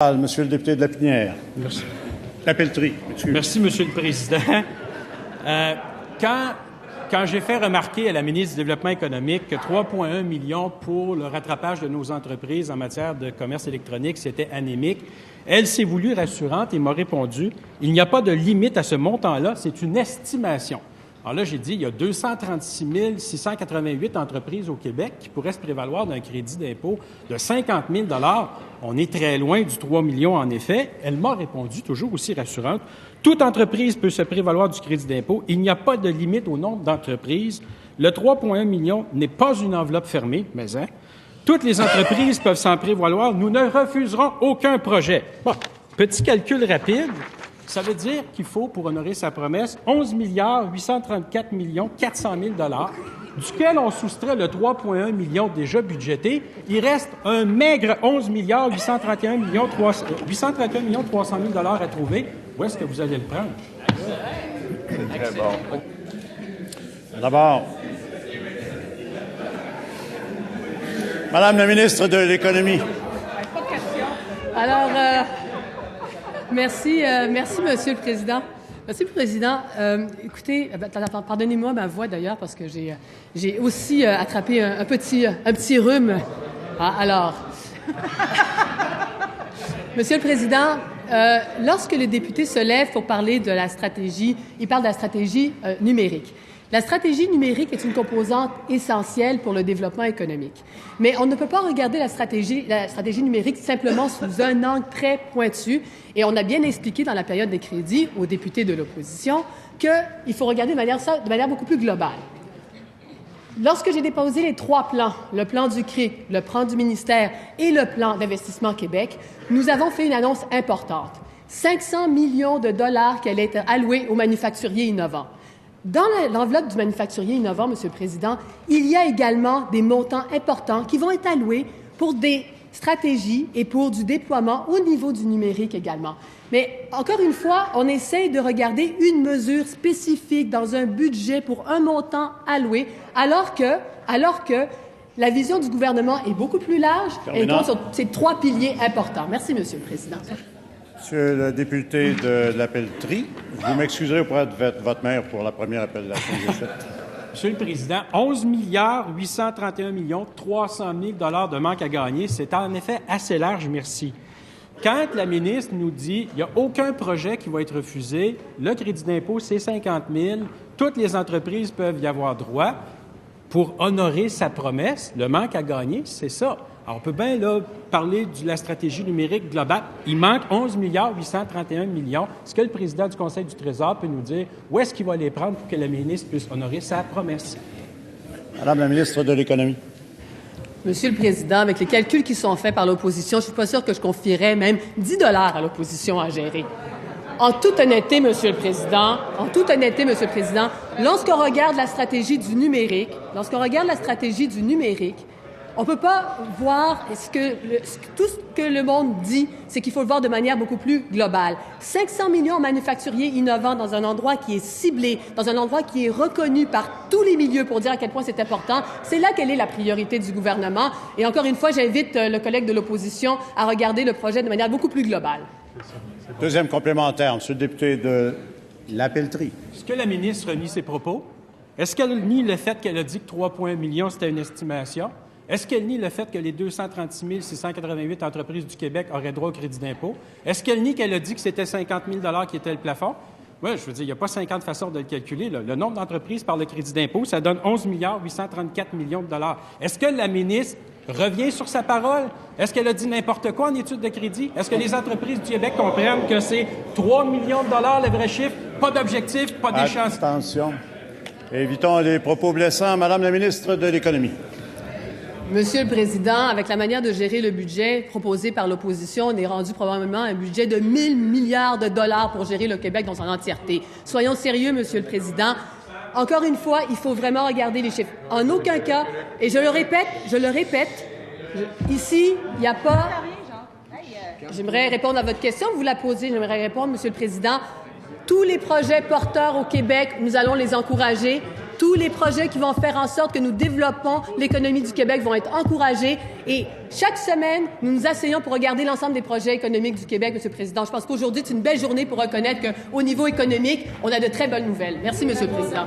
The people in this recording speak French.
Monsieur le député de Lapinière. Merci. La Pelletrie. Merci, Monsieur le Président. Quand j'ai fait remarquer à la ministre du Développement économique que 3,1 millions pour le rattrapage de nos entreprises en matière de commerce électronique, c'était anémique, elle s'est voulue rassurante et m'a répondu « Il n'y a pas de limite à ce montant-là, c'est une estimation ». Alors là, j'ai dit, il y a 236 688 entreprises au Québec qui pourraient se prévaloir d'un crédit d'impôt de 50 000 $. On est très loin du 3 millions, en effet. Elle m'a répondu, toujours aussi rassurante, « Toute entreprise peut se prévaloir du crédit d'impôt. Il n'y a pas de limite au nombre d'entreprises. Le 3,1 millions n'est pas une enveloppe fermée, mais toutes les entreprises peuvent s'en prévaloir. Nous ne refuserons aucun projet. » Bon, petit calcul rapide. Ça veut dire qu'il faut, pour honorer sa promesse, 11 834 400 000 $, duquel on soustrait le 3,1 millions déjà budgété. Il reste un maigre 11 831 300 000 $ à trouver. Où est-ce que vous allez le prendre? Très bon. D'abord, Madame la ministre de l'Économie. Pas de question. Alors, merci, Monsieur le Président. Monsieur le Président, écoutez, pardonnez-moi ma voix d'ailleurs parce que j'ai aussi attrapé un petit rhume. Alors, Monsieur le Président, lorsque le député se lève pour parler de la stratégie, il parle de la stratégie numérique. La stratégie numérique est une composante essentielle pour le développement économique. Mais on ne peut pas regarder la stratégie numérique simplement sous un angle très pointu. Et on a bien expliqué dans la période des crédits aux députés de l'opposition qu'il faut regarder de manière beaucoup plus globale. Lorsque j'ai déposé les 3 plans, le plan du CRIC, le plan du ministère et le plan d'Investissement Québec, nous avons fait une annonce importante. 500 millions de dollars qui allaient être alloués aux manufacturiers innovants. Dans l'enveloppe du manufacturier innovant, Monsieur le Président, il y a également des montants importants qui vont être alloués pour des stratégies et pour du déploiement au niveau du numérique également. Mais encore une fois, on essaie de regarder une mesure spécifique dans un budget pour un montant alloué, alors que la vision du gouvernement est beaucoup plus large et compte sur ces 3 piliers importants. Merci, Monsieur le Président. Monsieur le député de la Pelletrie, vous m'excuserez auprès de votre maire pour la première appellation que j'ai faite. Monsieur le Président, 11 831 300 000 $ de manque à gagner, c'est en effet assez large, merci. Quand la ministre nous dit qu'il n'y a aucun projet qui va être refusé, le crédit d'impôt, c'est 50 000 $, toutes les entreprises peuvent y avoir droit, pour honorer sa promesse, le manque à gagner, c'est ça. Alors, on peut bien là, parler de la stratégie numérique globale. Il manque 11 831 000 $. Est-ce que le président du Conseil du Trésor peut nous dire où est-ce qu'il va les prendre pour que la ministre puisse honorer sa promesse? Madame la ministre de l'Économie. Monsieur le Président, avec les calculs qui sont faits par l'opposition, je ne suis pas sûre que je confierais même 10 $ à l'opposition à gérer. En toute honnêteté, Monsieur le Président, lorsqu'on regarde la stratégie du numérique, on ne peut pas voir tout ce que le monde dit, c'est qu'il faut le voir de manière beaucoup plus globale. 500 millions manufacturiers innovants dans un endroit qui est ciblé, dans un endroit qui est reconnu par tous les milieux pour dire à quel point c'est important, c'est là quelle est la priorité du gouvernement. Et encore une fois, j'invite le collègue de l'opposition à regarder le projet de manière beaucoup plus globale. Deuxième complémentaire, Monsieur le député de la Pelletrie. Est-ce que la ministre nie ses propos? Est-ce qu'elle nie le fait qu'elle a dit que 3,1 millions, c'était une estimation? Est-ce qu'elle nie le fait que les 236 688 entreprises du Québec auraient droit au crédit d'impôt? Est-ce qu'elle nie qu'elle a dit que c'était 50 000 $ qui était le plafond? Oui, je veux dire, il n'y a pas 50 façons de le calculer, là. Le nombre d'entreprises par le crédit d'impôt, ça donne 11 834 millions de $. Est-ce que la ministre revient sur sa parole? Est-ce qu'elle a dit n'importe quoi en études de crédit? Est-ce que les entreprises du Québec comprennent que c'est 3 millions de $ le vrai chiffre? Pas d'objectif, pas d'échéance. Attention. Évitons les propos blessants. Madame la ministre de l'Économie. Monsieur le Président, avec la manière de gérer le budget proposé par l'opposition, on est rendu probablement un budget de 1 000 milliards de dollars pour gérer le Québec dans son entièreté. Soyons sérieux, Monsieur le Président. Encore une fois, il faut vraiment regarder les chiffres. En aucun cas, et je le répète, ici, il n'y a pas... J'aimerais répondre à votre question, vous la posez, j'aimerais répondre, Monsieur le Président. Tous les projets porteurs au Québec, nous allons les encourager. Tous les projets qui vont faire en sorte que nous développons l'économie du Québec vont être encouragés. Et chaque semaine, nous nous asseyons pour regarder l'ensemble des projets économiques du Québec, M. le Président. Je pense qu'aujourd'hui, c'est une belle journée pour reconnaître qu'au niveau économique, on a de très bonnes nouvelles. Merci, M. le Président.